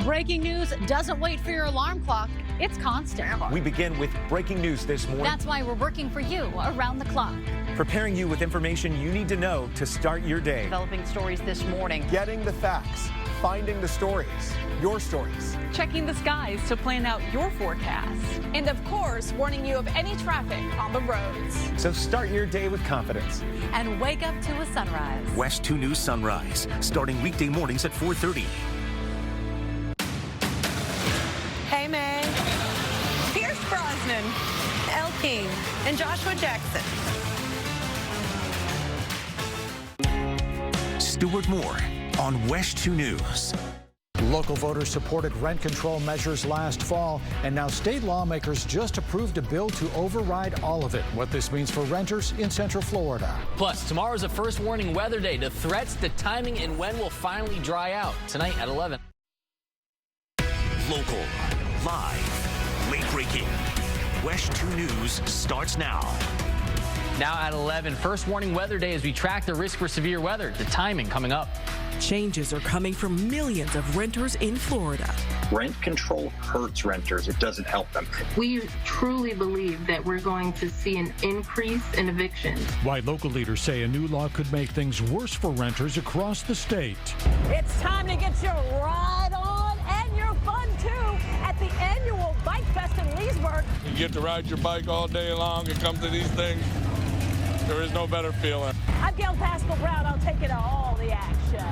Breaking news doesn't wait for your alarm clock. It's constant. We begin with breaking news this morning. That's why we're working for you around the clock. Preparing you with information you need to know to start your day. Developing stories this morning. Getting the facts, finding the stories, your stories. Checking the skies to plan out your forecast. And of course, warning you of any traffic on the roads. So start your day with confidence. And wake up to a sunrise. WESH 2 News Sunrise, starting weekday mornings at 4:30. Hey, Meg. Pierce Brosnan, Elle King, and Joshua Jackson. Stuart Moore on WESH 2 News. Local voters supported rent control measures last fall, and now state lawmakers just approved a bill to override all of it. What this means for renters in Central Florida. Plus, tomorrow's a first warning weather day. The threats, the timing, and when will finally dry out. Tonight at 11. Local, live, late-breaking. WESH 2 News starts now. Now at 11, first warning weather day as we track the risk for severe weather. The timing coming up. Changes are coming from millions of renters in Florida. Rent control hurts renters. It doesn't help them. We truly believe that we're going to see an increase in evictions. Why local leaders say a new law could make things worse for renters across the state. It's time to get your ride on and your fun too at the annual Bike Fest in Leesburg. You get to ride your bike all day long and come to these things. There is no better feeling. I'm Gail Pascal Brown. I'll take you to all the action.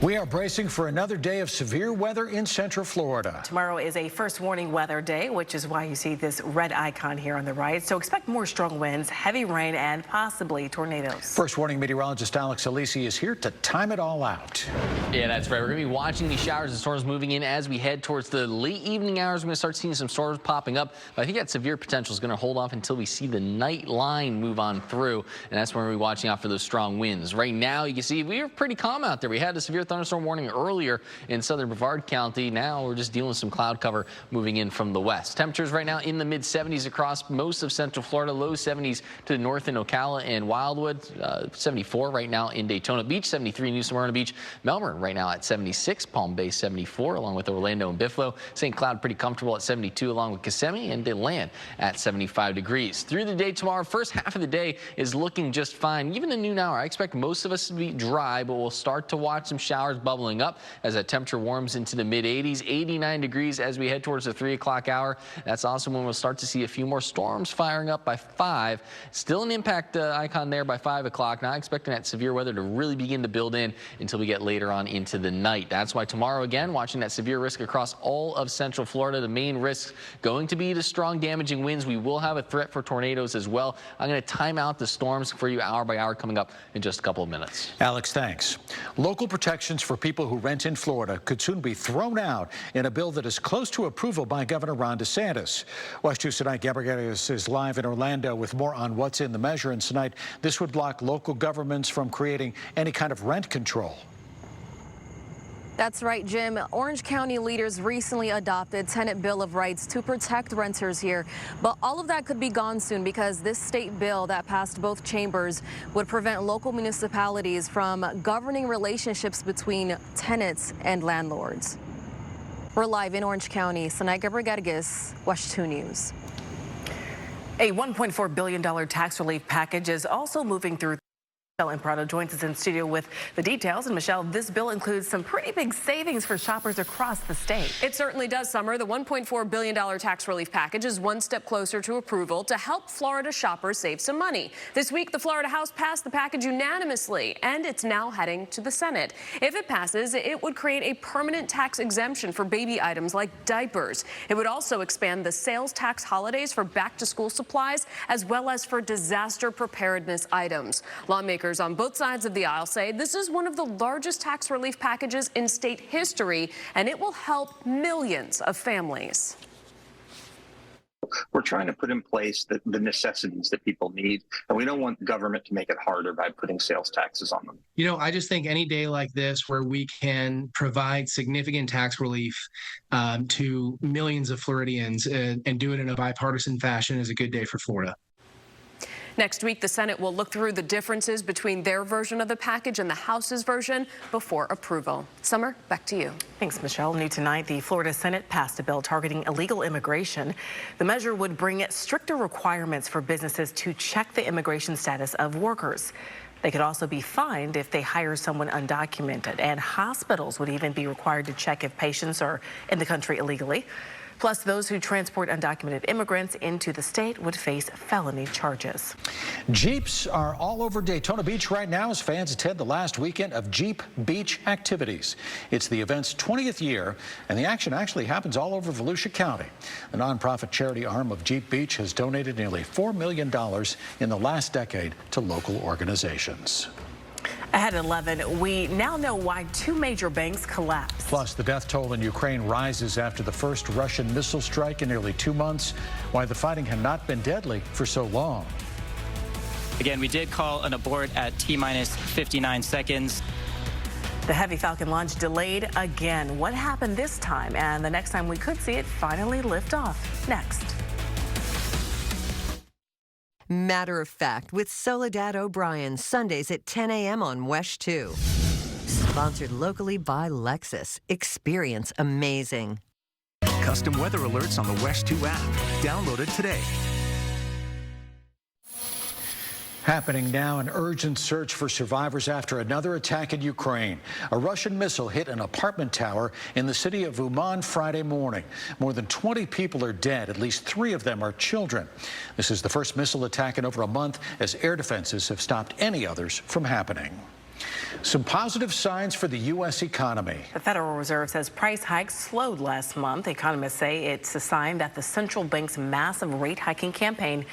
We are bracing for another day of severe weather in Central Florida. Tomorrow is a first warning weather day, which is why you see this red icon here on the right. So expect more strong winds, heavy rain, and possibly tornadoes. First warning meteorologist Alex Alisi is here to time it all out. Yeah, that's right. We're going to be watching these showers and storms moving in as we head towards the late evening hours. We're going to start seeing some storms popping up. But I think that severe potential is going to hold off until we see the night line move on through. And that's when we're watching out for those strong winds. Right now, you can see we were pretty calm out there. We had a severe thunderstorm warning earlier in southern Brevard County. Now we're just dealing with some cloud cover moving in from the west. Temperatures right now in the mid-70s across most of Central Florida. Low 70s to the north in Ocala and Wildwood. 74 right now in Daytona Beach. 73 New Smyrna Beach. Melbourne right now at 76. Palm Bay 74 along with Orlando and Buffalo. St. Cloud pretty comfortable at 72 along with Kissimmee, and DeLand at 75 degrees. Through the day tomorrow, first half of the day is looking just fine. Even the noon hour, I expect most of us to be dry, but we'll start to watch some showers bubbling up as that temperature warms into the mid-80s, 89 degrees as we head towards the 3 o'clock hour. That's also when we'll start to see a few more storms firing up by 5. Still an impact icon there by 5 o'clock. Not expecting that severe weather to really begin to build in until we get later on into the night. That's why tomorrow, again, watching that severe risk across all of Central Florida. The main risk going to be the strong damaging winds. We will have a threat for tornadoes as well. I'm going to time out the storms for you hour by hour coming up in just a couple of minutes. Alex, thanks. Local protections for people who rent in Florida could soon be thrown out in a bill that is close to approval by Governor Ron DeSantis. WESH 2 tonight, Gabrielle is live in Orlando with more on what's in the measure. And tonight, this would block local governments from creating any kind of rent control. That's right, Jim. Orange County leaders recently adopted Tenant Bill of Rights to protect renters here. But all of that could be gone soon because this state bill that passed both chambers would prevent local municipalities from governing relationships between tenants and landlords. We're live in Orange County. Sanaiga Brigadagis, WESH 2 News. A $1.4 billion tax relief package is also moving through. Michelle Imprado joins us in studio with the details. And Michelle, this bill includes some pretty big savings for shoppers across the state. It certainly does, Summer. The $1.4 billion tax relief package is one step closer to approval to help Florida shoppers save some money. This week, the Florida House passed the package unanimously, and it's now heading to the Senate. If it passes, it would create a permanent tax exemption for baby items like diapers. It would also expand the sales tax holidays for back-to-school supplies, as well as for disaster preparedness items. Lawmakers on both sides of the aisle say this is one of the largest tax relief packages in state history, and it will help millions of families. We're trying to put in place the necessities that people need, and we don't want the government to make it harder by putting sales taxes on them. You know, I just think any day like this where we can provide significant tax relief to millions of Floridians and do it in a bipartisan fashion is a good day for Florida. Next week, the Senate will look through the differences between their version of the package and the House's version before approval. Summer, back to you. Thanks, Michelle. New tonight, the Florida Senate passed a bill targeting illegal immigration. The measure would bring stricter requirements for businesses to check the immigration status of workers. They could also be fined if they hire someone undocumented, and hospitals would even be required to check if patients are in the country illegally. Plus, those who transport undocumented immigrants into the state would face felony charges. Jeeps are all over Daytona Beach right now as fans attend the last weekend of Jeep Beach activities. It's the event's 20th year, and the action actually happens all over Volusia County. The nonprofit charity arm of Jeep Beach has donated nearly $4 million in the last decade to local organizations. Ahead at 11, we now know why 2 major banks collapsed. Plus, the death toll in Ukraine rises after the first Russian missile strike in nearly 2 months, why the fighting had not been deadly for so long. Again, we did call an abort at T-minus 59 seconds. The Heavy Falcon launch delayed again. What happened this time? And the next time we could see it finally lift off. Next. Matter of Fact with Soledad O'Brien, Sundays at 10 a.m. on WESH 2. Sponsored locally by Lexus. Experience amazing. Custom weather alerts on the WESH 2 app. Download it today. Happening now, an urgent search for survivors after another attack in Ukraine. A Russian missile hit an apartment tower in the city of Uman Friday morning. More than 20 people are dead. At least 3 of them are children. This is the first missile attack in over a month as air defenses have stopped any others from happening. Some positive signs for the U.S. economy. The Federal Reserve says price hikes slowed last month. Economists say it's a sign that the central bank's massive rate hiking campaign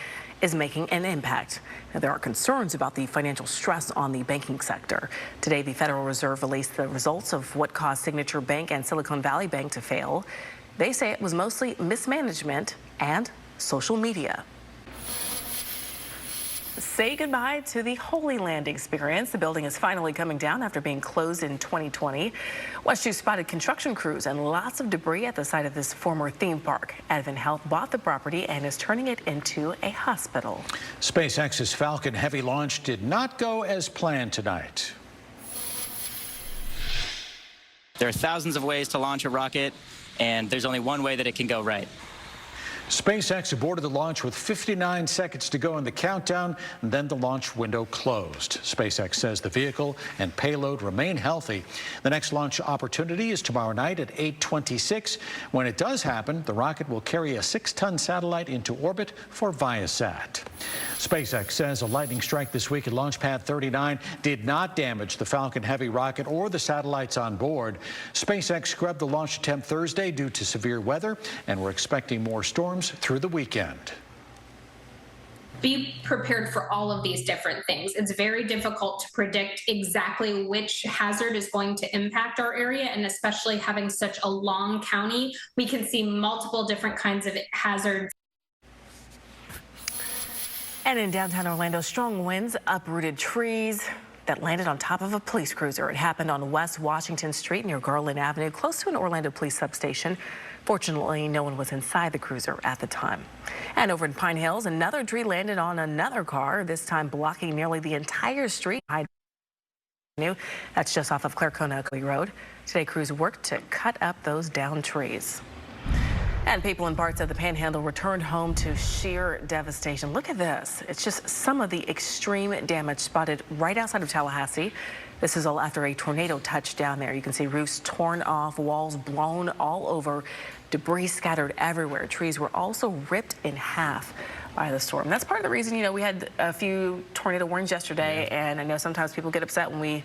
is making an impact. Now, there are concerns about the financial stress on the banking sector. Today, the Federal Reserve released the results of what caused Signature Bank and Silicon Valley Bank to fail. They say it was mostly mismanagement and social media. Say goodbye to the Holy Land experience. The building is finally coming down after being closed in 2020. WESH 2 spotted construction crews and lots of debris at the site of this former theme park. Advent Health bought the property and is turning it into a hospital. SpaceX's Falcon Heavy launch did not go as planned tonight. There are thousands of ways to launch a rocket, and there's only one way that it can go right. SpaceX aborted the launch with 59 seconds to go in the countdown, and then the launch window closed. SpaceX says the vehicle and payload remain healthy. The next launch opportunity is tomorrow night at 8:26. When it does happen, the rocket will carry a 6-ton satellite into orbit for Viasat. SpaceX says a lightning strike this week at Launch Pad 39 did not damage the Falcon Heavy rocket or the satellites on board. SpaceX scrubbed the launch attempt Thursday due to severe weather, and we're expecting more storms through the weekend. Be prepared for all of these different things. It's very difficult to predict exactly which hazard is going to impact our area, and especially having such a long county, we can see multiple different kinds of hazards. And in downtown Orlando, strong winds uprooted trees that landed on top of a police cruiser. It happened on West Washington Street near Garland Avenue, close to an Orlando police substation. Fortunately, no one was inside the cruiser at the time. And over in Pine Hills, another tree landed on another car, this time blocking nearly the entire street. That's just off of Clarkona Road. Today, crews worked to cut up those downed trees. And people in parts of the Panhandle returned home to sheer devastation. Look at this. It's just some of the extreme damage spotted right outside of Tallahassee. This is all after a tornado touched down there. You can see roofs torn off, walls blown all over, debris scattered everywhere. Trees were also ripped in half by the storm. That's part of the reason, you know, we had a few tornado warnings yesterday, and I know sometimes people get upset when we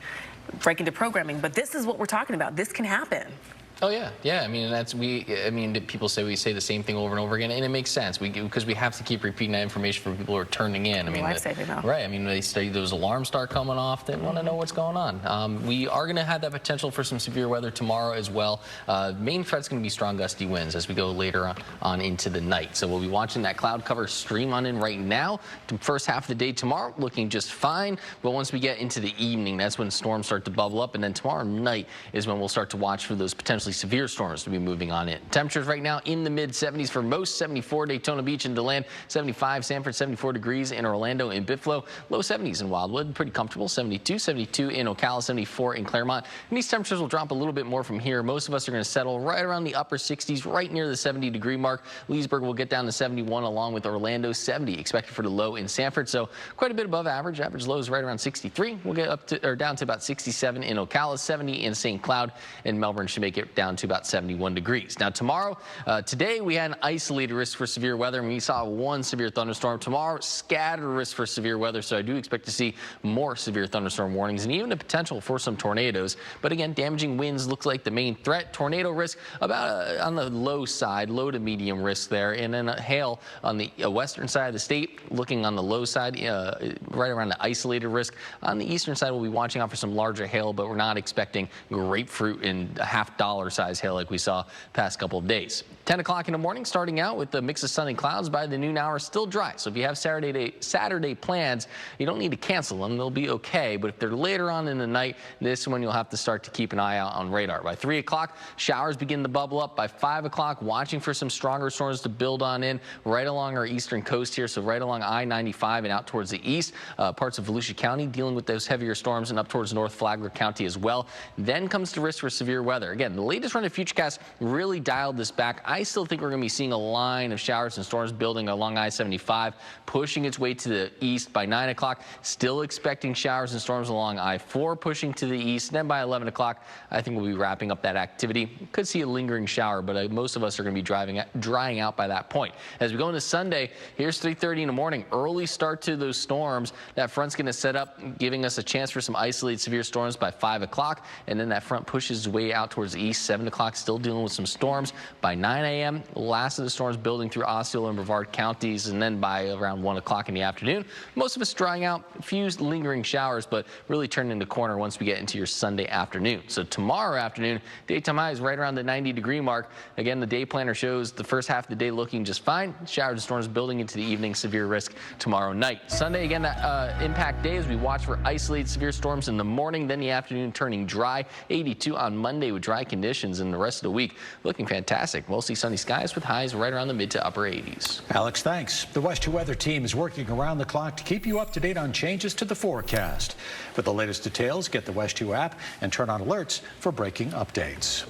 break into programming, but this is what we're talking about. This can happen. Oh yeah, yeah. I mean, people say we say the same thing over and over again, and it makes sense. Because we have to keep repeating that information for people who are turning in. I mean, life-saving though. Right. I mean, they say those alarms start coming off. They want to know what's going on. We are going to have that potential for some severe weather tomorrow as well. Main threat's going to be strong gusty winds as we go later on into the night. So we'll be watching that cloud cover stream on in right now. The first half of the day tomorrow looking just fine, but once we get into the evening, that's when storms start to bubble up, and then tomorrow night is when we'll start to watch for those potential potentially severe storms to be moving on in. Temperatures right now in the mid-70s for most, 74 Daytona Beach and DeLand, 75 Sanford, 74 degrees in Orlando and Bithlo, low 70s in Wildwood, pretty comfortable, 72 in Ocala, 74 in Claremont. And these temperatures will drop a little bit more from here. Most of us are going to settle right around the upper 60s, right near the 70-degree mark. Leesburg will get down to 71 along with Orlando, 70 expected for the low in Sanford. So quite a bit above average. Average low is right around 63. We'll get up to or down to about 67 in Ocala, 70 in St. Cloud, and Melbourne should make it down to about 71 degrees. Now tomorrow, today we had an isolated risk for severe weather, and we saw one severe thunderstorm. Tomorrow, scattered risk for severe weather, so I do expect to see more severe thunderstorm warnings and even the potential for some tornadoes. But again, damaging winds looks like the main threat. Tornado risk about on the low side, low to medium risk there, and then hail on the western side of the state, looking on the low side, right around the isolated risk. On the eastern side, we'll be watching out for some larger hail, but we're not expecting grapefruit and $half size hail like we saw past couple of days. 10 o'clock in the morning, starting out with the mix of sun and clouds. By the noon hour, still dry. So if you have Saturday plans, you don't need to cancel them. They'll be okay. But if they're later on in the night, this is when you'll have to start to keep an eye out on radar. By 3 o'clock, showers begin to bubble up. By 5 o'clock, watching for some stronger storms to build on in right along our eastern coast here. So right along I-95 and out towards the east, parts of Volusia County dealing with those heavier storms, and up towards North Flagler County as well. Then comes the risk for severe weather. Again, the latest run of Futurecast really dialed this back. I still think we're going to be seeing a line of showers and storms building along I-75, pushing its way to the east by 9 o'clock. Still expecting showers and storms along I-4 pushing to the east. And then by 11 o'clock, I think we'll be wrapping up that activity. Could see a lingering shower, but most of us are going to be drying out by that point. As we go into Sunday, here's 3:30 in the morning. Early start to those storms. That front's going to set up, giving us a chance for some isolated severe storms by 5 o'clock. And then that front pushes its way out towards the east. 7 o'clock, still dealing with some storms. By 9 a.m., last of the storms building through Osceola and Brevard counties, and then by around 1 o'clock in the afternoon, most of us drying out, a few lingering showers, but really turning the corner once we get into your Sunday afternoon. So tomorrow afternoon, daytime high is right around the 90-degree mark. Again, the day planner shows the first half of the day looking just fine. Showers and storms building into the evening, severe risk tomorrow night. Sunday, again, that impact day as we watch for isolated severe storms in the morning, then the afternoon turning dry. 82 on Monday with dry conditions, and the rest of the week looking fantastic. Mostly sunny skies with highs right around the mid to upper 80s. Alex, thanks. The WESH 2 weather team is working around the clock to keep you up to date on changes to the forecast. For the latest details, get the WESH 2 app and turn on alerts for breaking updates.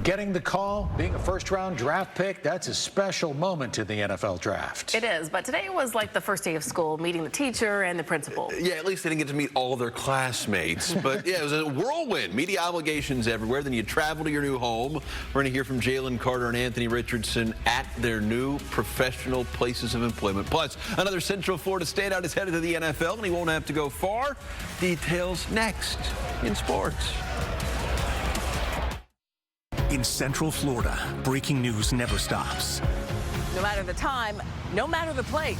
Getting the call, being a first-round draft pick, that's a special moment in the NFL draft. It is, but today was like the first day of school, meeting the teacher and the principal. Yeah, at least they didn't get to meet all their classmates. But yeah, it was a whirlwind. Media obligations everywhere. Then you travel to your new home. We're going to hear from Jalen Carter and Anthony Richardson at their new professional places of employment. Plus, another Central Florida standout is headed to the NFL, and he won't have to go far. Details next in sports. In Central Florida, breaking news never stops. No matter the time, no matter the place.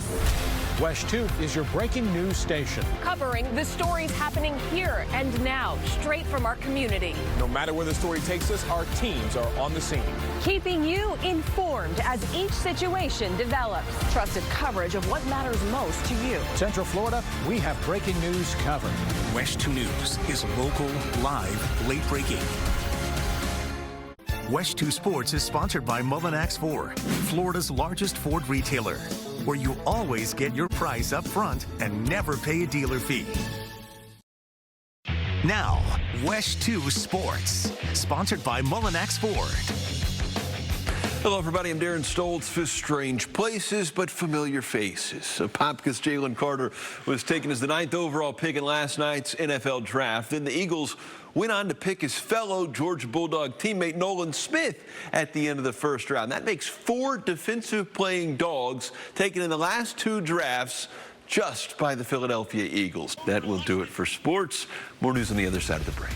WESH 2 is your breaking news station. Covering the stories happening here and now, straight from our community. No matter where the story takes us, our teams are on the scene. Keeping you informed as each situation develops. Trusted coverage of what matters most to you. Central Florida, we have breaking news covered. WESH 2 News is local, live, late breaking. WESH 2 Sports is sponsored by Mullinax Ford, Florida's largest Ford retailer, where you always get your price up front and never pay a dealer fee. Now, WESH 2 Sports, sponsored by Mullinax Ford. Hello, everybody. I'm Darren Stoltz for strange places but familiar faces. Popka's Jalen Carter was taken as the 9th overall pick in last night's NFL draft. Then the Eagles went on to pick his fellow Georgia Bulldog teammate Nolan Smith at the end of the first round. That makes 4 defensive playing dogs taken in the last 2 drafts just by the Philadelphia Eagles. That will do it for sports. More news on the other side of the break.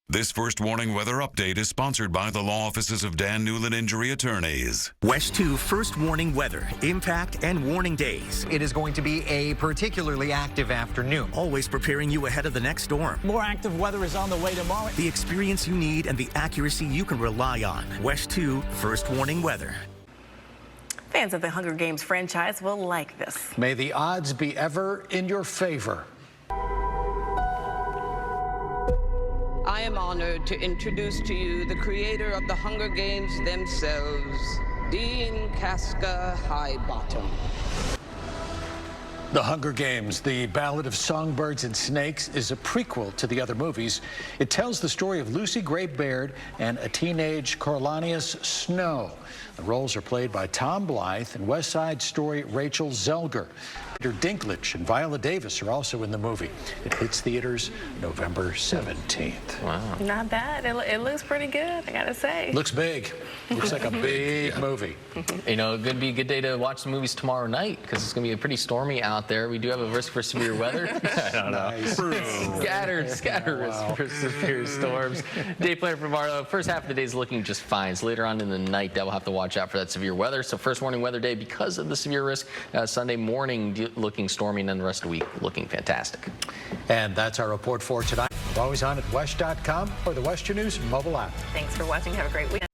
This First Warning weather update is sponsored by the law offices of Dan Newland Injury Attorneys. WESH 2 First Warning weather, impact, and warning days. It is going to be a particularly active afternoon. Always preparing you ahead of the next storm. More active weather is on the way tomorrow. The experience you need and the accuracy you can rely on. WESH 2 First Warning weather. Fans of the Hunger Games franchise will like this. May the odds be ever in your favor. I am honored to introduce to you the creator of the Hunger Games themselves, Dean Casca Highbottom. The Hunger Games, The Ballad of Songbirds and Snakes, is a prequel to the other movies. It tells the story of Lucy Gray Baird and a teenage Coriolanus Snow. The roles are played by Tom Blythe and West Side Story Rachel Zelger. Peter Dinklage and Viola Davis are also in the movie. It hits theaters November 17th. Wow. Not bad. It looks pretty good, I gotta say. Looks big. Looks like a big movie. You know, it could be a good day to watch the movies tomorrow night because it's going to be pretty stormy out there. We do have a risk for severe weather. I don't know. Nice. Scattered risk for severe storms. Day plan for tomorrow. First half of the day is looking just fine. It's later on in the night that we'll have to watch out for that severe weather. So first warning weather day because of the severe risk. Sunday morning looking stormy, and then the rest of the week looking fantastic. And that's our report for tonight. We're always on at WESH.com or the WESH News mobile app. Thanks for watching. Have a great weekend.